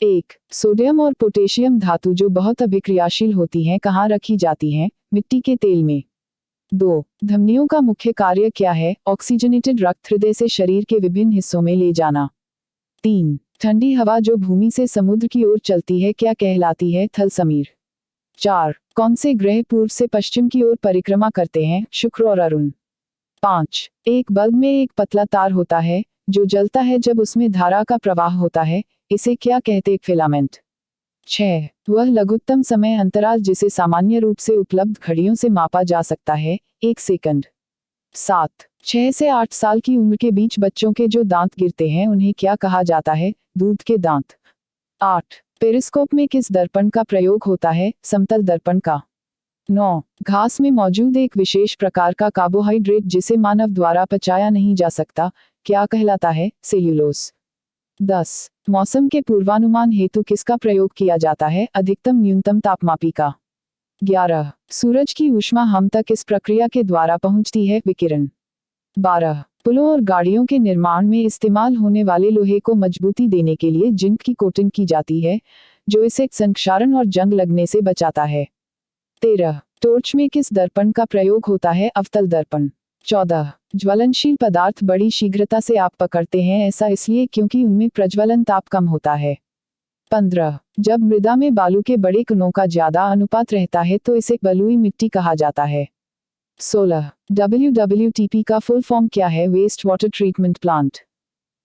एक, सोडियम और पोटेशियम धातु जो बहुत अभिक्रियाशील होती हैं कहाँ रखी जाती हैं? मिट्टी के तेल में। 2. धमनियों का मुख्य कार्य क्या है? ऑक्सीजनेटेड रक्त हृदय से शरीर के विभिन्न हिस्सों में ले जाना। 3. ठंडी हवा जो भूमि से समुद्र की ओर चलती है क्या कहलाती है? थल समीर। 4. कौन से ग्रह पूर्व से पश्चिम की ओर परिक्रमा करते हैं? शुक्र और अरुण। 5. एक बल्ब में एक पतला तार होता है जो जलता है जब उसमें धारा का प्रवाह होता है, इसे क्या कहते? फिलामेंट। 6. वह लघुत्तम समय अंतराल जिसे सामान्य रूप से उपलब्ध घड़ियों से मापा जा सकता है? 1 सेकंड। 7. 6 से 8 साल की उम्र के बीच बच्चों के जो दांत गिरते हैं उन्हें क्या कहा जाता है? दूध के दांत। 8. पेरिस्कोप में किस दर्पण का प्रयोग होता है? समतल दर्पण का। 9. घास में मौजूद एक विशेष प्रकार का कार्बोहाइड्रेट जिसे मानव द्वारा पचाया नहीं जा सकता, क्या कहलाता है? सेल्यूलोज। 10. मौसम के पूर्वानुमान हेतु किसका प्रयोग किया जाता है? अधिकतम न्यूनतम तापमापी का। 11. सूरज की ऊष्मा हम तक इस प्रक्रिया के द्वारा पहुंचती है? विकिरण। 12. पुलों और गाड़ियों के निर्माण में इस्तेमाल होने वाले लोहे को मजबूती देने के लिए जिंक की कोटिंग की जाती है जो इसे संक्षारण और जंग लगने से बचाता है। 13. टॉर्च में किस दर्पण का प्रयोग होता है? अवतल दर्पण। 14. ज्वलनशील पदार्थ बड़ी शीघ्रता से आग पकड़ते हैं, ऐसा इसलिए क्योंकि उनमें प्रज्वलन ताप कम होता है। 15. जब मृदा में बालू के बड़े कणों का ज्यादा अनुपात रहता है तो इसे बलुई मिट्टी कहा जाता है। 16. WWTP का फुल फॉर्म क्या है? Waste water treatment plant.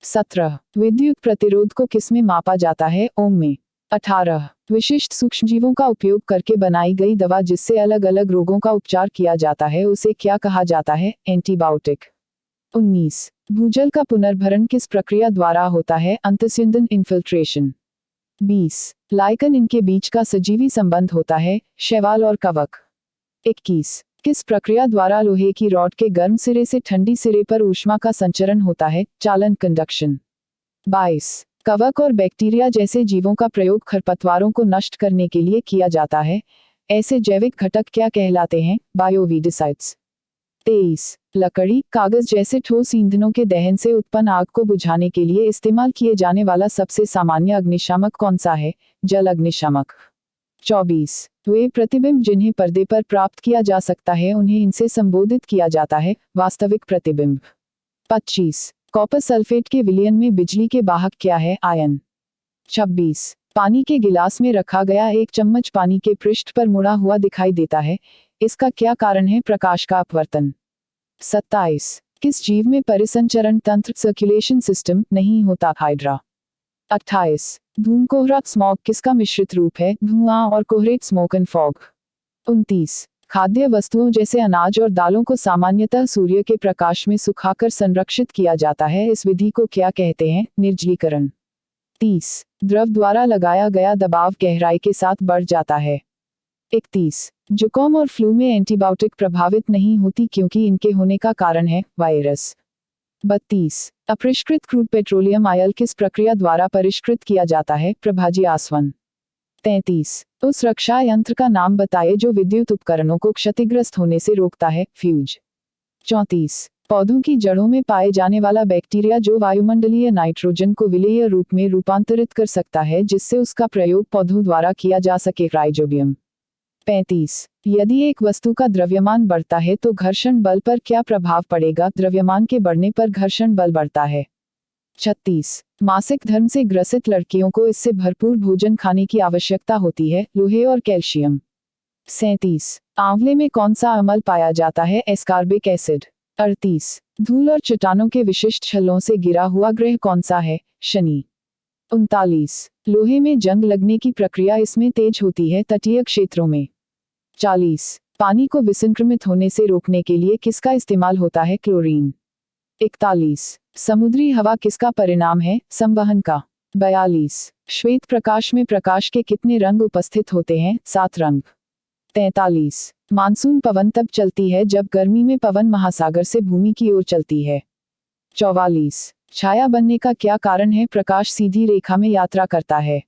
17. विद्युत प्रतिरोध को किसमें मापा जाता है? ओम में। 18. विशिष्ट सूक्ष्मजीवों का उपयोग करके बनाई गई दवा जिससे अलग अलग रोगों का उपचार किया जाता है उसे क्या कहा जाता है? एंटीबायोटिक। 19. भूजल का पुनर्भरण किस प्रक्रिया द्वारा होता है? अंतस्युंदन इन्फिल्ट्रेशन। 20. लाइकन इनके बीच का सजीवी संबंध होता है? शैवाल और कवक। 21. किस प्रक्रिया द्वारा लोहे की रॉड के गर्म सिरे से ठंडी सिरे पर ऊष्मा का संचरण होता है? चालन कंडक्शन। 22. कवक और बैक्टीरिया जैसे जीवों का प्रयोग खरपतवारों को नष्ट करने के लिए किया जाता है, ऐसे जैविक घटक क्या कहलाते हैं? बायोवीडिसाइड्स। 23. लकड़ी, कागज जैसे ठोस ईंधनों के दहन से उत्पन्न आग को बुझाने के लिए इस्तेमाल किए जाने वाला सबसे सामान्य अग्निशामक कौन सा है? जल अग्निशामक। 24. वे प्रतिबिंब जिन्हें पर्दे पर प्राप्त किया जा सकता है उन्हें इनसे संबोधित किया जाता है? वास्तविक प्रतिबिंब। 25. कॉपर सल्फेट के विलयन में बिजली के वाहक क्या है? आयन। 26. पानी के गिलास में रखा गया एक चम्मच पानी के पृष्ठ पर मुड़ा हुआ दिखाई देता है, इसका क्या कारण है? प्रकाश का अपवर्तन। 27. किस जीव में परिसंचरण तंत्र सर्कुलेशन सिस्टम नहीं होता? हाइड्रा। 28. धूम कोहरा स्मॉग किसका मिश्रित रूप है? धुआं और कोहरे स्मोक एंड फॉग। 29. खाद्य वस्तुओं जैसे अनाज और दालों को सामान्यतः सूर्य के प्रकाश में सुखाकर संरक्षित किया जाता है, इस विधि को क्या कहते हैं? निर्जलीकरण। 30. द्रव द्वारा लगाया गया दबाव गहराई के साथ बढ़ जाता है। 31. जुकाम और फ्लू में एंटीबायोटिक प्रभावित नहीं होती क्योंकि इनके होने का कारण है? वायरस। 32. अपरिष्कृत क्रूड पेट्रोलियम आयल किस प्रक्रिया द्वारा परिष्कृत किया जाता है? प्रभाजी आसवन। 33. उस रक्षा यंत्र का नाम बताइए जो विद्युत उपकरणों को क्षतिग्रस्त होने से रोकता है? फ्यूज। 34. पौधों की जड़ों में पाए जाने वाला बैक्टीरिया जो वायुमंडलीय नाइट्रोजन को विलेय रूप में रूपांतरित कर सकता है जिससे उसका प्रयोग पौधों द्वारा किया जा सके? राइजोबियम। 35. यदि एक वस्तु का द्रव्यमान बढ़ता है तो घर्षण बल पर क्या प्रभाव पड़ेगा? द्रव्यमान के बढ़ने पर घर्षण बल बढ़ता है। 36. मासिक धर्म से ग्रसित लड़कियों को इससे भरपूर भोजन खाने की आवश्यकता होती है? लोहे और कैल्शियम। 37. आंवले में कौन सा अम्ल पाया जाता है? Ascorbic acid. 38. धूल और चट्टानों के विशिष्ट छल्लों से गिरा हुआ ग्रह कौन सा है? शनि। 39. लोहे में जंग लगने की प्रक्रिया इसमें तेज होती है तटीय क्षेत्रों में। 40. पानी को विसंक्रमित होने से रोकने के लिए किसका इस्तेमाल होता है? क्लोरीन। 41. समुद्री हवा किसका परिणाम है? संवहन का। 42. श्वेत प्रकाश में प्रकाश के कितने रंग उपस्थित होते हैं? 7 रंग। 43. मानसून पवन तब चलती है जब गर्मी में पवन महासागर से भूमि की ओर चलती है। 44. छाया बनने का क्या कारण है? प्रकाश सीधी रेखा में यात्रा करता है।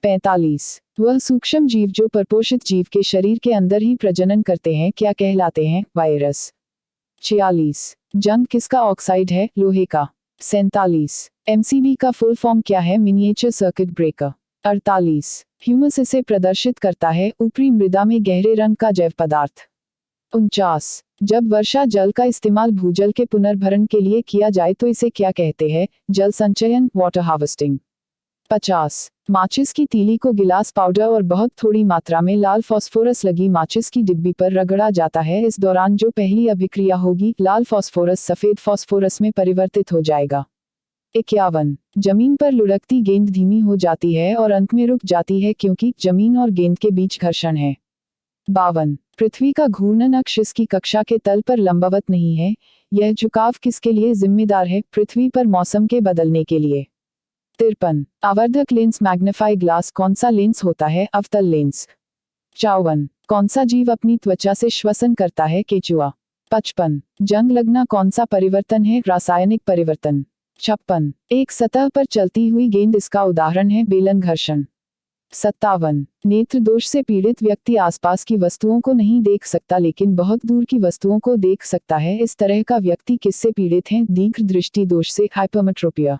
45. वह सूक्ष्म जीव जो परपोषित जीव के शरीर के अंदर ही प्रजनन करते हैं क्या कहलाते हैं? वायरस। 46. जंग किसका ऑक्साइड है? लोहे का। 47. MCB का फुल फॉर्म क्या है? Miniature circuit breaker. 48 ह्यूमस इसे प्रदर्शित करता है, ऊपरी मृदा में गहरे रंग का जैव पदार्थ। 49 जब वर्षा जल का इस्तेमाल भूजल के पुनर्भरण के लिए किया जाए तो इसे क्या कहते हैं? जल संचयन, वाटर हार्वेस्टिंग। 50 माचिस की तीली को गिलास पाउडर और बहुत थोड़ी मात्रा में लाल फास्फोरस लगी माचिस की डिब्बी पर रगड़ा जाता है। इस दौरान जो पहली अभिक्रिया होगी, लाल फास्फोरस सफेद फास्फोरस में परिवर्तित हो जाएगा। 51 जमीन पर लुढ़कती गेंद धीमी हो जाती है और अंत में रुक जाती है क्योंकि जमीन और गेंद के बीच घर्षण है। 52 पृथ्वी का घूर्णन अक्ष इसकी कक्षा के तल पर लंबवत नहीं है। यह झुकाव किसके लिए जिम्मेदार है? पृथ्वी पर मौसम के बदलने के लिए। 53 आवर्धक लेंस मैग्नीफाई ग्लास कौन सा लेंस होता है? अवतल लेंस। 54 कौन सा जीव अपनी त्वचा से श्वसन करता है? केंचुआ। 55 जंग लगना कौन सा परिवर्तन है? रासायनिक परिवर्तन। 56 एक सतह पर चलती हुई गेंद इसका उदाहरण है, बेलन घर्षण। 57 नेत्र दोष से पीड़ित व्यक्ति आसपास की वस्तुओं को नहीं देख सकता लेकिन बहुत दूर की वस्तुओं को देख सकता है। इस तरह का व्यक्ति किससे पीड़ित है? दीर्घ दृष्टि दोष से, हाइपरमेट्रोपिया।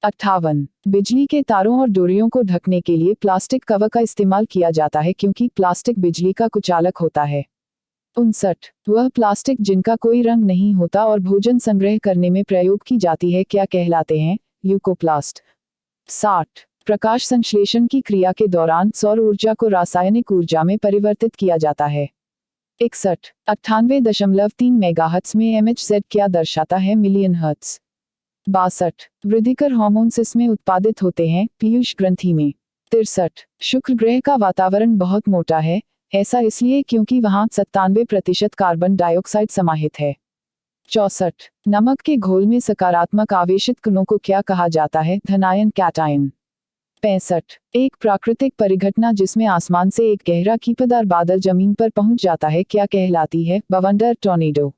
58 बिजली के तारों और डोरियों को ढकने के लिए प्लास्टिक कवर का इस्तेमाल किया जाता है क्योंकि प्लास्टिक बिजली का कुचालक होता है। 59 वह प्लास्टिक जिनका कोई रंग नहीं होता और भोजन संग्रह करने में प्रयोग की जाती है क्या कहलाते हैं? ल्यूकोप्लास्ट। 60 प्रकाश संश्लेषण की क्रिया के दौरान सौर ऊर्जा को रासायनिक ऊर्जा में परिवर्तित किया जाता है। 61 98.3 मेगाहर्ट्ज में MHz क्या दर्शाता है? Million hertz. 62 वृद्धिकर हार्मोन्स इसमें उत्पादित होते हैं, पीयूष ग्रंथि में। 63 शुक्र ग्रह का वातावरण बहुत मोटा है, ऐसा इसलिए क्योंकि वहां 97% कार्बन डाइऑक्साइड समाहित है। 64 नमक के घोल में सकारात्मक आवेशित कणों को क्या कहा जाता है? धनायन, कैटायन। 65 एक प्राकृतिक परिघटना जिसमें आसमान से एक गहरा कीपदार बादल जमीन पर पहुंच जाता है क्या कहलाती है? बवंडर, टॉर्नेडो।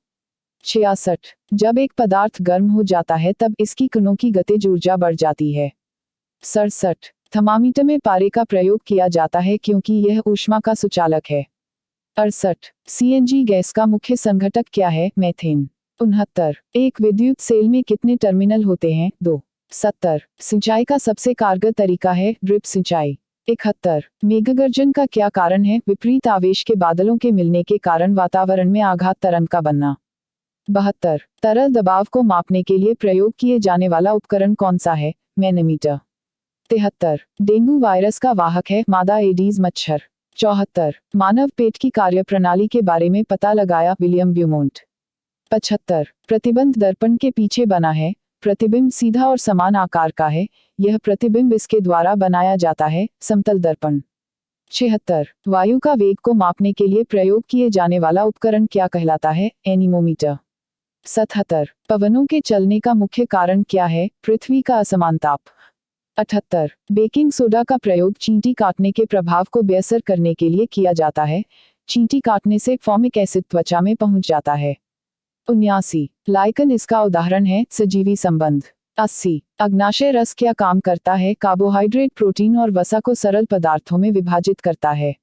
66 जब एक पदार्थ गर्म हो जाता है तब इसकी कणों की गतिज ऊर्जा बढ़ जाती है। 67 थर्मामीटर में पारे का प्रयोग किया जाता है क्योंकि यह ऊष्मा का सुचालक है। 68 CNG गैस का मुख्य संघटक क्या है? मीथेन। 69 एक विद्युत सेल में कितने टर्मिनल होते हैं? 2। 70 सिंचाई का सबसे कारगर तरीका है ड्रिप सिंचाई। 71 मेघगर्जन का क्या कारण है? विपरीत आवेश के बादलों के मिलने के कारण वातावरण में आघात तरंग का बनना। 72 तरल दबाव को मापने के लिए प्रयोग किए जाने वाला उपकरण कौन सा है? मैनोमीटर। 73 डेंगू वायरस का वाहक है मादा एडीज मच्छर। 74 मानव पेट की कार्यप्रणाली के बारे में पता लगाया विलियम ब्यूमोंट। 75 प्रतिबिंब दर्पण के पीछे बना है, प्रतिबिंब सीधा और समान आकार का है, यह प्रतिबिंब इसके द्वारा बनाया जाता है, समतल दर्पण। 76 वायु का वेग को मापने के लिए प्रयोग किए जाने वाला उपकरण क्या कहलाता है? एनीमोमीटर। 77 पवनों के चलने का मुख्य कारण क्या है? पृथ्वी का असमान ताप। 78 बेकिंग सोडा का प्रयोग चींटी काटने के प्रभाव को बेअसर करने के लिए किया जाता है, चींटी काटने से फॉर्मिक एसिड त्वचा में पहुंच जाता है। 79 लाइकन इसका उदाहरण है, सजीवी संबंध। 80 अग्नाशय रस क्या काम करता है? कार्बोहाइड्रेट, प्रोटीन और वसा को सरल पदार्थों में विभाजित करता है।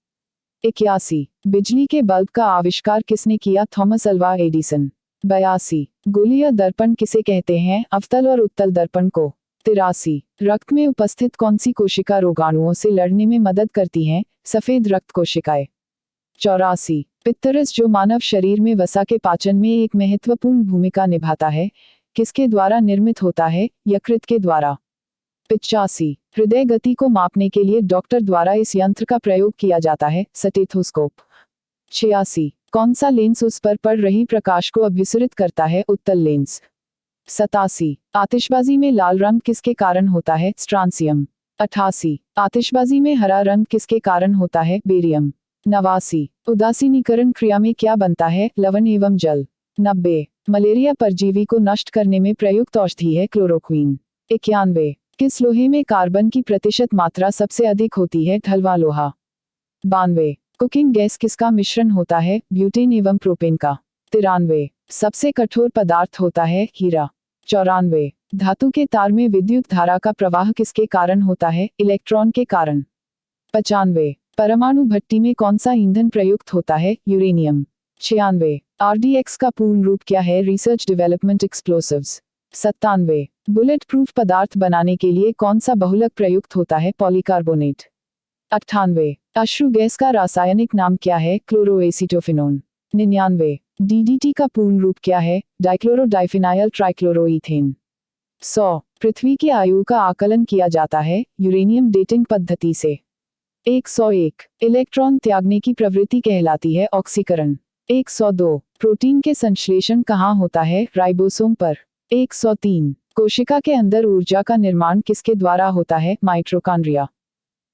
81 बिजली के बल्ब का आविष्कार किसने किया? Thomas Alva Edison. 82 गोलीय दर्पण किसे कहते हैं? अवतल और उत्तल दर्पण को। 83 रक्त में उपस्थित कौन सी कोशिका रोगाणुओं से लड़ने में मदद करती हैं? सफेद रक्त कोशिकाएं। 84 पित्तरस जो मानव शरीर में वसा के पाचन में एक महत्वपूर्ण भूमिका निभाता है, किसके द्वारा निर्मित होता है? यकृत के द्वारा। 85 हृदय गति को मापने के लिए डॉक्टर द्वारा इस यंत्र का प्रयोग किया जाता है, स्टेथोस्कोप। 86 कौन सा लेंस उस पर पड़ रही प्रकाश को अभिसरित करता है? उत्तल लेंस। 87 आतिशबाजी में लाल रंग किसके कारण होता है? स्ट्रांसियम। 88 आतिशबाजी में हरा रंग किसके कारण होता है? बेरियम। 89 उदासीनीकरण क्रिया में क्या बनता है? लवण एवं जल। 90 मलेरिया परजीवी को नष्ट करने में प्रयुक्त औषधि है क्लोरोक्वीन। 91 किस लोहे में कार्बन की प्रतिशत मात्रा सबसे अधिक होती है? ढलवां लोहा। 92 कुकिंग गैस किसका मिश्रण होता है? ब्यूटेन एवं प्रोपेन का। 93 सबसे कठोर पदार्थ होता है? हीरा। 94 धातु के तार में विद्युत धारा का प्रवाह किसके कारण होता है? इलेक्ट्रॉन के कारण। 95 परमाणु भट्टी में कौन सा ईंधन प्रयुक्त होता है? यूरेनियम। 96 RDX का पूर्ण रूप क्या है? Research development explosives. 97। Bullet proof पदार्थ बनाने के लिए कौन सा बहुलक प्रयुक्त होता है? पॉलीकार्बोनेट। 98। अश्रु गैस का रासायनिक नाम क्या है? क्लोरोएसिटोफिनोन। 99। डीडीटी का पूर्ण रूप क्या है? Dichloro diphenyl ट्राइक्लोरोईथेन। 100। पृथ्वी की आयु का आकलन किया जाता है यूरेनियम डेटिंग पद्धति से। 101। इलेक्ट्रॉन त्यागने की प्रवृत्ति कहलाती है ऑक्सीकरण। 102। प्रोटीन के संश्लेषण कहाँ होता है? राइबोसोम पर। 103। कोशिका के अंदर ऊर्जा का निर्माण किसके द्वारा होता है? माइटोकॉन्ड्रिया।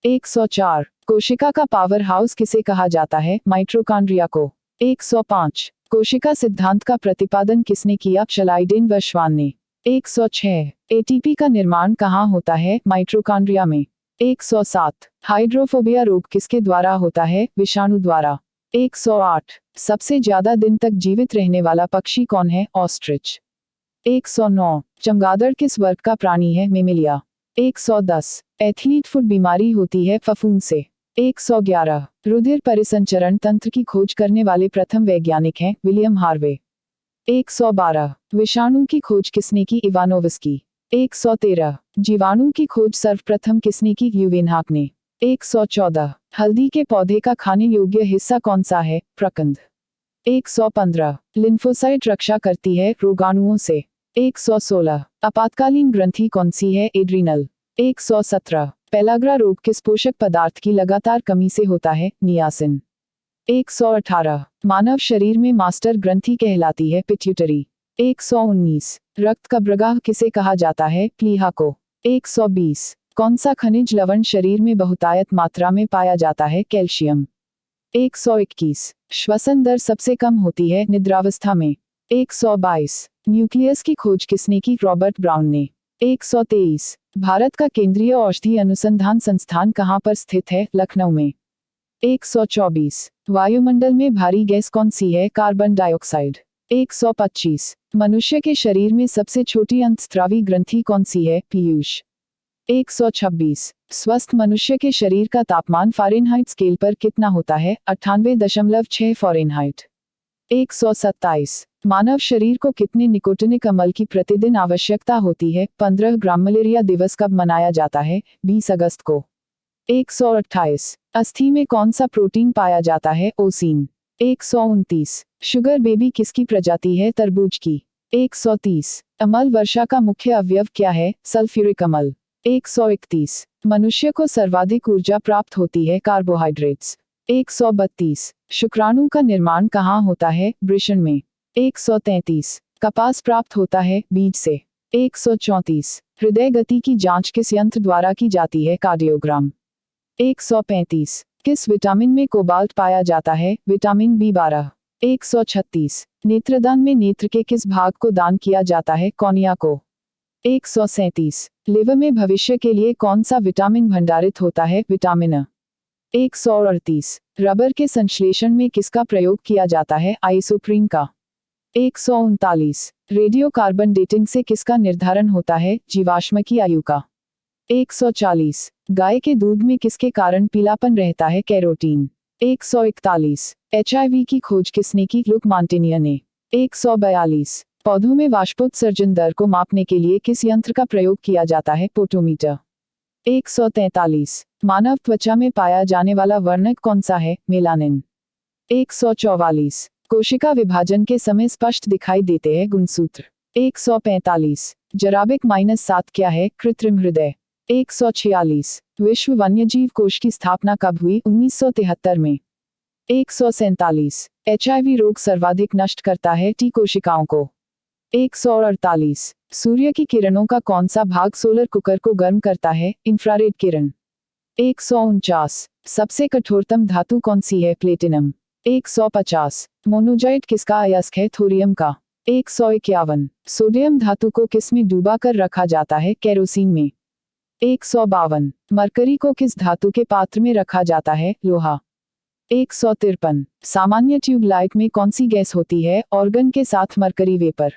104। कोशिका का पावर हाउस किसे कहा जाता है? माइटोकॉन्ड्रिया को। 105। कोशिका सिद्धांत का प्रतिपादन किसने किया? शलाइडेन व श्वान ने। 106। एटीपी का निर्माण कहाँ होता है? माइटोकॉन्ड्रिया में। 107। हाइड्रोफोबिया रोग किसके द्वारा होता है? विषाणु द्वारा। 108। सबसे ज्यादा दिन तक जीवित रहने वाला पक्षी कौन है? ऑस्ट्रिच। 109। चमगादड़ किस वर्ग का प्राणी है? मेमेलिया। 110। एथलीट फुट बीमारी होती है फफूंद से। 111। रुधिर परिसंचरण तंत्र की खोज करने वाले प्रथम वैज्ञानिक हैं? William Harvey. 112। विषाणु की खोज किसने की? इवानोव्स्की। 113। जीवाणु की खोज सर्वप्रथम किसने की? ल्यूवेनहाक ने। 114। हल्दी के पौधे का खाने योग्य हिस्सा कौन सा है? प्रकंद। 115। लिम्फोसाइट रक्षा करती है रोगाणुओं से। 116। आपातकालीन ग्रंथि कौन सी है? एड्रीनल। 117। पेलाग्रा रोग किस पोषक पदार्थ की लगातार कमी से होता है? नियासिन। 118। मानव शरीर में मास्टर ग्रंथि कहलाती है पिट्यूटरी। 119। रक्त का प्रगाह किसे कहा जाता है? प्लीहा को। 120। कौन सा खनिज लवण शरीर में बहुतायत मात्रा में पाया जाता है? कैल्शियम। 121। श्वसन दर सबसे कम होती है निद्रावस्था में। 122। न्यूक्लियस की खोज किसने की? रॉबर्ट ब्राउन ने। 123। भारत का केंद्रीय औषधि अनुसंधान संस्थान कहाँ पर स्थित है? लखनऊ में। 124। वायुमंडल में भारी गैस कौन सी है? Carbon dioxide. 125। मनुष्य के शरीर में सबसे छोटी अंतस्त्रावी ग्रंथि कौन सी है? पीयूष। 126। स्वस्थ मनुष्य के शरीर का तापमान फ़ारेनहाइट स्केल पर कितना होता है? 98.6 फ़ारेनहाइट। 127। मानव शरीर को कितने निकोटिनिक अम्ल की प्रतिदिन आवश्यकता होती है? 15 ग्राम। मलेरिया दिवस कब मनाया जाता है? 20 अगस्त को। 128। अस्थि में कौन सा प्रोटीन पाया जाता है? ओसीन। 129। शुगर बेबी किसकी प्रजाति है? तरबूज की। 130। अम्ल वर्षा का मुख्य अवयव क्या है? सल्फ्यूरिक अम्ल। 131। मनुष्य को सर्वाधिक ऊर्जा प्राप्त होती है? कार्बोहाइड्रेट्स। 132। शुक्राणु का निर्माण कहाँ होता है? वृषण में। 133। कपास प्राप्त होता है? बीज से। 134। हृदय गति की जांच किस यंत्र द्वारा की जाती है? कार्डियोग्राम। 135। किस विटामिन में कोबाल्ट पाया जाता है? Vitamin B12। 136। नेत्रदान में नेत्र के किस भाग को दान किया जाता है? कॉर्निया को। 137। लिवर में भविष्य के लिए कौन सा विटामिन भंडारित होता है? विटामिन अ। 138। रबर के संश्लेषण में किसका प्रयोग किया जाता है? आइसोप्रीन का। 139। रेडियो कार्बन डेटिंग से किसका निर्धारण होता है? जीवाश्म की आयु का। 140। गाय के दूध में किसके कारण पीलापन रहता है? कैरोटीन। 141। HIV की खोज किसने की? लुक मॉन्टेनियर ने। 142। पौधों में वाष्पोत्सर्जन दर को मापने के लिए किस यंत्र का प्रयोग किया जाता है? पोटोमीटर। 143। मानव त्वचा में पाया जाने वाला वर्णक कौन सा है? मेलानिन। 144। कोशिका विभाजन के समय स्पष्ट दिखाई देते हैं गुणसूत्र। 145। जराबिक -7 क्या है? कृत्रिम हृदय। 146। विश्व वन्यजीव कोष की स्थापना कब हुई? 1973 में। 147। HIV रोग सर्वाधिक नष्ट करता है टी कोशिकाओं को। 148। सूर्य की किरणों का कौन सा भाग सोलर कुकर को गर्म करता है? इंफ्रारेड किरण। 149। सबसे कठोरतम धातु कौन सी है? प्लेटिनम। 150। मोनोजाइट किसका अयस्क है? थोरियम का। 151। सोडियम धातु को किस में डूबा कर रखा जाता है? केरोसिन में। 152। मरकरी को किस धातु के पात्र में रखा जाता है? लोहा। 153। सामान्य ट्यूबलाइट में कौन सी गैस होती है? ऑर्गन के साथ मरकरी वेपर।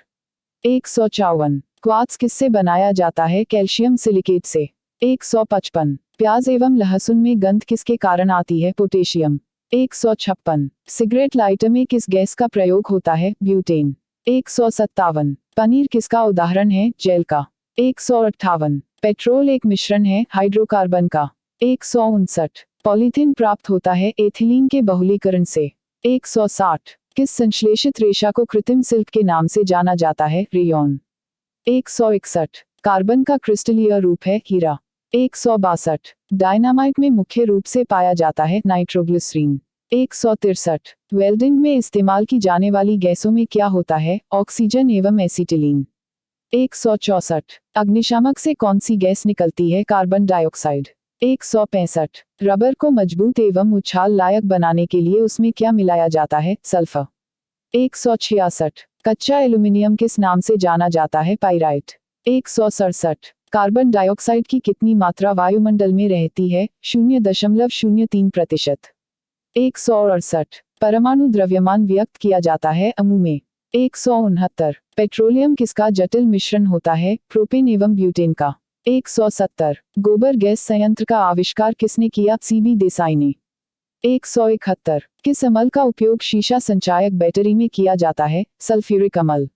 154। क्वार्ट्ज किससे बनाया जाता है? कैल्शियम सिलिकेट से। 155। प्याज एवं लहसुन में गंध किसके कारण आती है? पोटेशियम। 156। सिगरेट लाइटर में किस गैस का प्रयोग होता है? ब्यूटेन। 157। पनीर किसका उदाहरण है? जेल का। 158। पेट्रोल एक मिश्रण है हाइड्रोकार्बन का। 159। पॉलीथीन प्राप्त होता है एथिलीन के बहुलीकरण से। 160। किस संश्लेषित रेशा को कृत्रिम सिल्क के नाम से जाना जाता है? रेयॉन। 161। कार्बन का क्रिस्टलीय रूप है हीरा। 162। डायनामाइट में मुख्य रूप से पाया जाता है नाइट्रोग्लिसरीन। 163। वेल्डिंग में इस्तेमाल की जाने वाली गैसों में क्या होता है? ऑक्सीजन एवं एसीटिलीन। 164। अग्निशामक से कौन सी गैस निकलती है? Carbon dioxide. 165। रबर को मजबूत एवं उछाल लायक बनाने के लिए उसमें क्या मिलाया जाता है? सल्फर। 166। कच्चा एल्यूमिनियम किस नाम से जाना जाता है? पाइराइट। 167। कार्बन डाइऑक्साइड की कितनी मात्रा वायुमंडल में रहती है? 0.03%। 168। परमाणु द्रव्यमान व्यक्त किया जाता है अणु में। 169। पेट्रोलियम किसका जटिल मिश्रण होता है? प्रोपेन एवं ब्यूटेन का। 170। गोबर गैस संयंत्र का आविष्कार किसने किया? सीबी देसाई ने। 171। किस अम्ल का उपयोग शीशा संचायक बैटरी में किया जाता है? सल्फ्यूरिक अम्ल।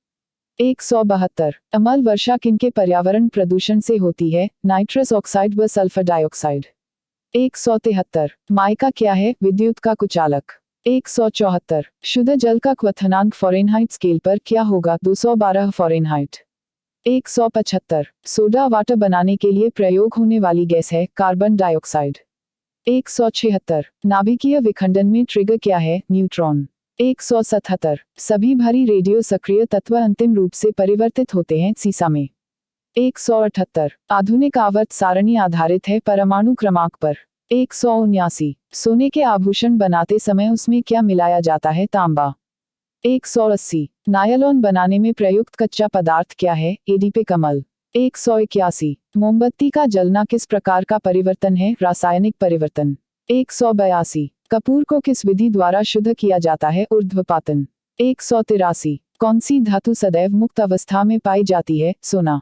172। अम्ल वर्षा किनके पर्यावरण प्रदूषण से होती है? नाइट्रस ऑक्साइड व सल्फर डाइऑक्साइड। 173। माइका क्या है? विद्युत का कुचालक। 174। शुद्ध जल का क्वथनांक फ़ारेनहाइट स्केल पर क्या होगा? 212 फ़ारेनहाइट। 175। सोडा वाटर बनाने के लिए प्रयोग होने वाली गैस है कार्बन डाइऑक्साइड। 176। नाभिकीय विखंडन में ट्रिगर क्या है? न्यूट्रॉन। 177। सभी भारी रेडियो सक्रिय तत्व अंतिम रूप से परिवर्तित होते हैं सीसा में। 178। आधुनिक आवर्त सारणी आधारित है परमाणु क्रमांक पर। 179। सोने के आभूषण बनाते समय उसमें क्या मिलाया जाता है? तांबा। 180। नायलॉन बनाने में प्रयुक्त कच्चा पदार्थ क्या है? एडीपे अम्ल। 181। मोमबत्ती का जलना किस प्रकार का परिवर्तन है? रासायनिक परिवर्तन। 182। कपूर को किस विधि द्वारा शुद्ध किया जाता है? ऊर्ध्वपातन। 183। कौन सी धातु सदैव मुक्त अवस्था में पाई जाती है? सोना।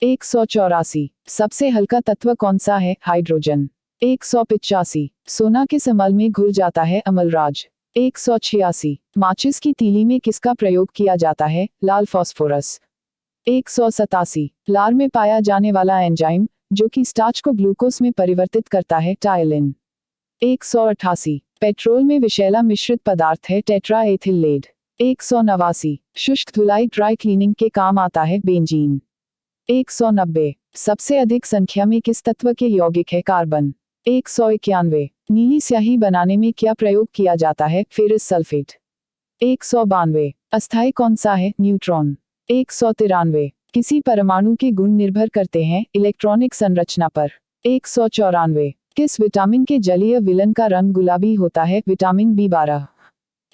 184। सबसे हल्का तत्व कौन सा है? हाइड्रोजन। 185। सोना किस अम्ल में घुल जाता है? अम्लराज। 186। माचिस की तीली में किसका प्रयोग किया जाता है? लाल फास्फोरस। 187। लार में पाया जाने वाला एंजाइम जो कि स्टार्च को ग्लूकोज में परिवर्तित करता है? टायलिन। 188। पेट्रोल में विषैला मिश्रित पदार्थ है टेट्रा एथिल लेड। 189। शुष्क धुलाई ड्राई क्लीनिंग के काम आता है? बेंजीन। 190। सबसे अधिक संख्या में किस तत्व के यौगिक है? कार्बन। 191। नीली स्याही बनाने में क्या प्रयोग किया जाता है? Ferrous sulphate. 192। अस्थायी कौन सा है? न्यूट्रॉन। 193। किसी परमाणु के गुण निर्भर करते हैं इलेक्ट्रॉनिक संरचना पर? 194। किस विटामिन के जलीय विलन का रंग गुलाबी होता है? Vitamin B12।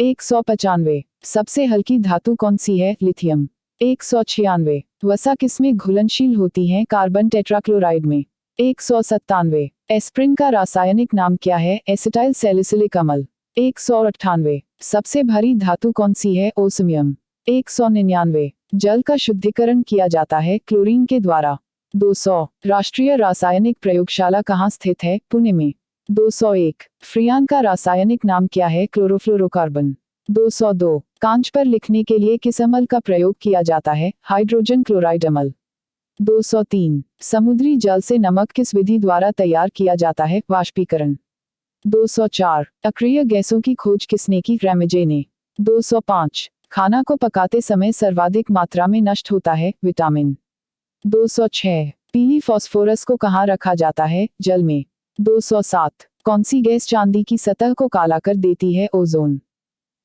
195। सबसे हल्की धातु कौन सी है? लिथियम। 196। वसा किसमें घुलनशील होती है? कार्बन टेट्राक्लोराइड में। 197। एस्प्रिन का रासायनिक नाम क्या है? एसिटाइल सैलिसिलिक अम्ल। 198। सबसे भारी धातु कौन सी है? ओस्मियम। 199। जल का शुद्धिकरण किया जाता है क्लोरीन के द्वारा। 200। राष्ट्रीय रासायनिक प्रयोगशाला कहाँ स्थित है? पुणे में। 201। फ्रियान का रासायनिक नाम क्या है? क्लोरोफ्लोरोकार्बन। 202। कांच पर लिखने के लिए किस अम्ल का प्रयोग किया जाता है? हाइड्रोजन क्लोराइड अम्ल। 203। समुद्री जल से नमक किस विधि द्वारा तैयार किया जाता है? वाष्पीकरण। 204। अक्रिय गैसों की खोज किसने की? रैमजे ने। 205। खाना को पकाते समय सर्वाधिक मात्रा में नष्ट होता है? विटामिन। 206। पीली फास्फोरस को कहाँ रखा जाता है? जल में। 207। कौन सी गैस चांदी की सतह को काला कर देती है? ओजोन।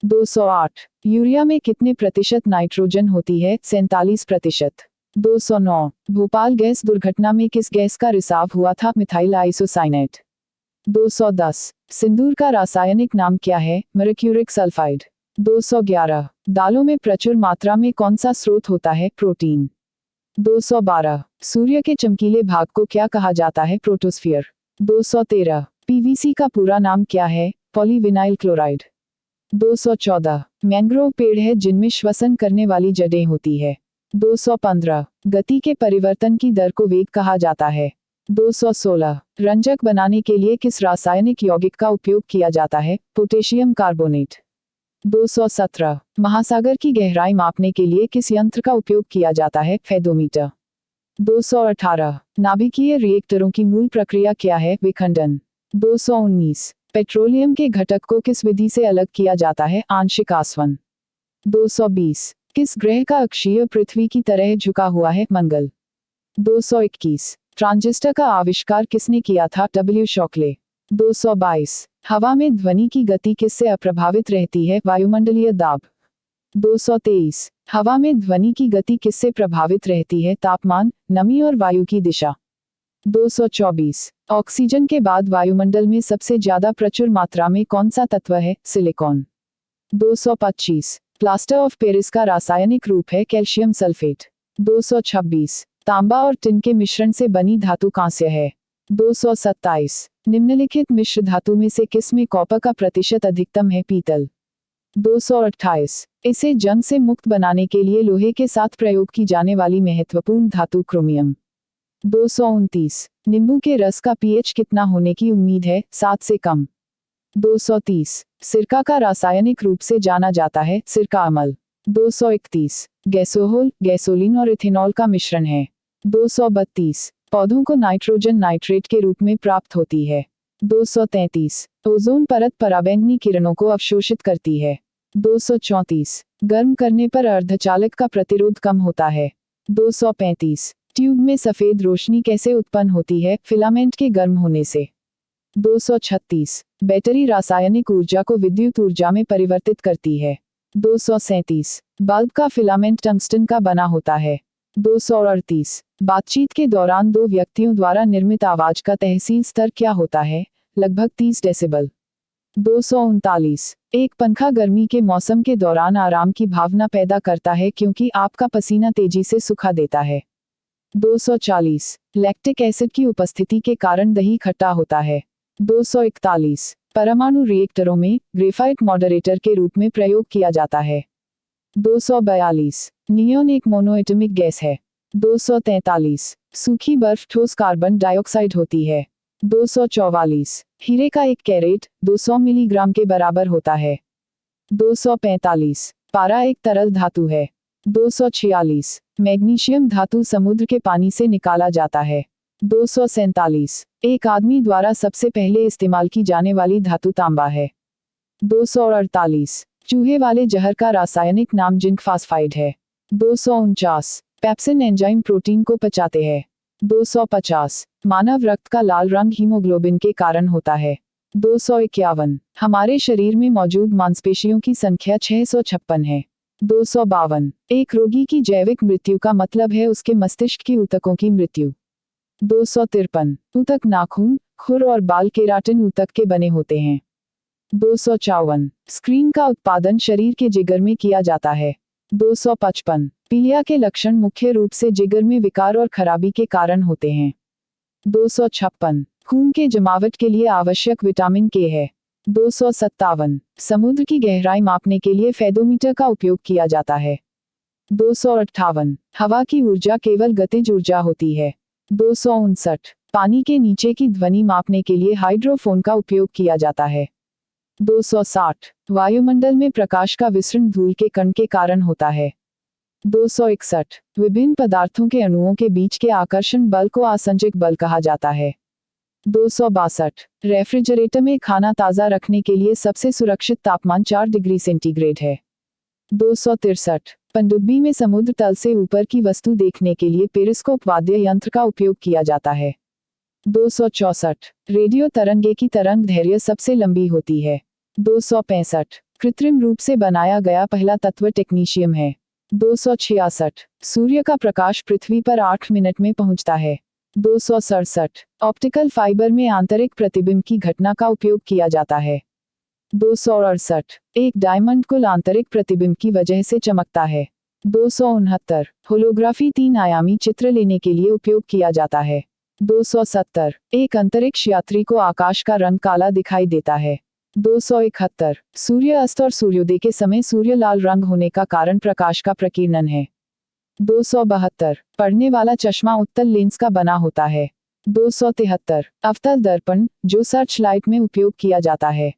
208। यूरिया में कितने प्रतिशत नाइट्रोजन होती है? 47%। 209। भोपाल गैस दुर्घटना में किस गैस का रिसाव हुआ था? Methyl isocyanate. 210। सिंदूर का रासायनिक नाम क्या है? Mercuric sulphide. 211। दालों में प्रचुर मात्रा में कौन सा स्रोत होता है? प्रोटीन। 212। सूर्य के चमकीले भाग को क्या कहा जाता है? प्रोटोस्फियर। 213। पीवीसी का पूरा नाम क्या है? Polyvinyl chloride. 214। मैंग्रोव पेड़ है जिनमें श्वसन करने वाली जड़ें होती है। 215। गति के परिवर्तन की दर को वेग कहा जाता है। 216। रंजक बनाने के लिए किस रासायनिक यौगिक का उपयोग किया जाता है? Potassium carbonate. 217 महासागर की गहराई मापने के लिए किस यंत्र का उपयोग किया जाता है? फेदोमीटर। 218 नाभिकीय रिएक्टरों की मूल प्रक्रिया क्या है? विखंडन। 219 पेट्रोलियम के घटक को किस विधि से अलग किया जाता है? आंशिक आसवन। 220 किस ग्रह का अक्षीय पृथ्वी की तरह झुका हुआ है? मंगल। 221 ट्रांजिस्टर का आविष्कार किसने किया था? W Shockley. 222 हवा में ध्वनि की गति किससे अप्रभावित रहती है? वायुमंडलीय दाब। 223 हवा में ध्वनि की गति किससे प्रभावित रहती है? तापमान, नमी और वायु की दिशा। 224 ऑक्सीजन के बाद वायुमंडल में सबसे ज्यादा प्रचुर मात्रा में कौन सा तत्व है? सिलिकॉन। 225 प्लास्टर ऑफ पेरिस का रासायनिक रूप है? Calcium sulphate. 226 तांबा और टिन के मिश्रण से बनी धातु कांस्य है। 227 निम्नलिखित मिश्र धातु में से किस में कॉपर का प्रतिशत अधिकतम है? पीतल। 228 इसे जंग से मुक्त बनाने के लिए लोहे के साथ प्रयोग की जाने वाली महत्वपूर्ण धातु क्रोमियम। 229 नींबू के रस का पीएच कितना होने की उम्मीद है? 7 से कम। 230 सिरका का रासायनिक रूप से जाना जाता है? सिरका अम्ल। 231 गैसोहोल, गैसोलीन और इथेनॉल का मिश्रण है। 232 पौधों को नाइट्रोजन नाइट्रेट के रूप में प्राप्त होती है। 233 ओजोन परत पराबैंगनी किरणों को अवशोषित करती है। 234 गर्म करने पर अर्धचालक का प्रतिरोध कम होता है। 235 ट्यूब में सफेद रोशनी कैसे उत्पन्न होती है? फिलामेंट के गर्म होने से। 236 बैटरी रासायनिक ऊर्जा को विद्युत ऊर्जा में परिवर्तित करती है। 237 बल्ब का फिलामेंट टंगस्टन का बना होता है। 238 बातचीत के दौरान दो व्यक्तियों द्वारा निर्मित आवाज का तहसील स्तर क्या होता है? लगभग 30 डेसिबल। 239 एक पंखा गर्मी के मौसम के दौरान आराम की भावना पैदा करता है क्योंकि आपका पसीना तेजी से सुखा देता है। 240 लैक्टिक एसिड की उपस्थिति के कारण दही खट्टा होता है। 241 परमाणु रिएक्टरों में ग्रेफाइट मॉडरेटर के रूप में प्रयोग किया जाता है। 242 नियोन एक मोनोएटमिक गैस है। 243 सूखी बर्फ ठोस कार्बन डाइऑक्साइड होती है। 244 हीरे का एक कैरेट 200 मिलीग्राम के बराबर होता है। 245 पारा एक तरल धातु है। 246 मैग्नीशियम धातु समुद्र के पानी से निकाला जाता है। 247 एक आदमी द्वारा सबसे पहले इस्तेमाल की जाने वाली धातु तांबा है। 248 चूहे वाले जहर का रासायनिक नाम जिंक फास्फाइड है। 249 पेप्सिन एंजाइम प्रोटीन को पचाते हैं। 250 मानव रक्त का लाल रंग हीमोग्लोबिन के कारण होता है। 251 हमारे शरीर में मौजूद मांसपेशियों की संख्या 656 है। 252 एक रोगी की जैविक मृत्यु का मतलब है उसके मस्तिष्क की ऊतकों की मृत्यु। 253 ऊतक नाखून, खुर और बाल केराटिन ऊतक के बने होते हैं। 254 स्क्रीन का उत्पादन शरीर के जिगर में किया जाता है। 255 पीलिया के लक्षण मुख्य रूप से जिगर में विकार और खराबी के कारण होते हैं। 256 खून के जमावट के लिए आवश्यक विटामिन के है। 257 समुद्र की गहराई मापने के लिए फेदोमीटर का उपयोग किया जाता है। 258 हवा की ऊर्जा केवल गतिज ऊर्जा होती है। 259 पानी के नीचे की ध्वनि मापने के लिए हाइड्रोफोन का उपयोग किया जाता है। 260 वायुमंडल में प्रकाश का विसरण धूल के कण के कारण होता है। 261 विभिन्न पदार्थों के अणुओं के बीच के आकर्षण बल को आसंजक बल कहा जाता है। 262 रेफ्रिजरेटर में खाना ताज़ा रखने के लिए सबसे सुरक्षित तापमान 4 डिग्री सेंटीग्रेड है। 263 पनडुब्बी में समुद्र तल से ऊपर की वस्तु देखने के लिए पेरिस्कोप वाद्य यंत्र का उपयोग किया जाता है। 264 रेडियो तरंगे की तरंग दैर्घ्य सबसे लंबी होती है। 265 कृत्रिम रूप से बनाया गया पहला तत्व टेक्नीशियम है। 266 सूर्य का प्रकाश पृथ्वी पर 8 मिनट में पहुंचता है। 267 ऑप्टिकल फाइबर में आंतरिक प्रतिबिंब की घटना का उपयोग किया जाता है। 268 एक डायमंड कुल आंतरिक प्रतिबिंब की वजह से चमकता है। 269 होलोग्राफी 3 आयामी चित्र लेने के लिए उपयोग किया जाता है। 270 एक अंतरिक्ष यात्री को आकाश का रंग काला दिखाई देता है। 271 सूर्य अस्त और सूर्योदय के समय सूर्य लाल रंग होने का कारण प्रकाश का प्रकीर्णन है। 272 पढ़ने वाला चश्मा उत्तल लेंस का बना होता है। 273 अवतल दर्पण जो सर्च लाइट में उपयोग किया जाता है।